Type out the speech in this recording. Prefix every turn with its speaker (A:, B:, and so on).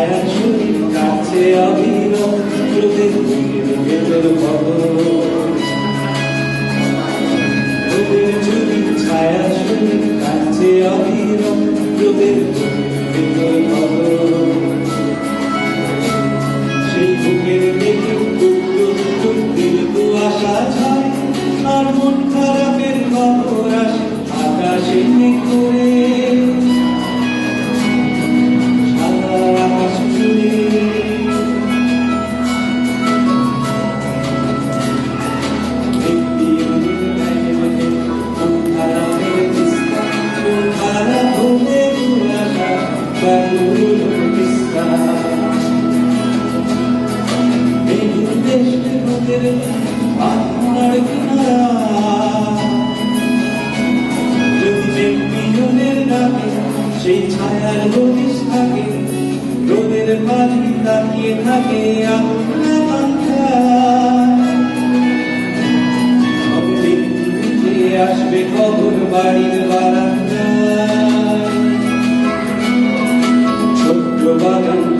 A: ছায়া শরীর কাছে অবিরম রোদের ভেতর খবর রোদের ছবি ছায়া শরীর কাছে অবিরম রোদের ভেতর খবর সেই বুকের দেখে দীর্ঘ আশা ছয় আর মন খারাপের খবর আসে আকাশে করে সাদা আকাশ জুড়ে মন খারাপের চিস্তা মন খারাপ হলে আশা বায়ুর চিস্তা আপনার কিনারা যদি মিলনের ডাকে সেই ছায়ার হদিস থাকে রোদের পানি তাকিয়ে থাকে আসবে খবর বাড়ির বারান্দায় ছোট্ট বাগান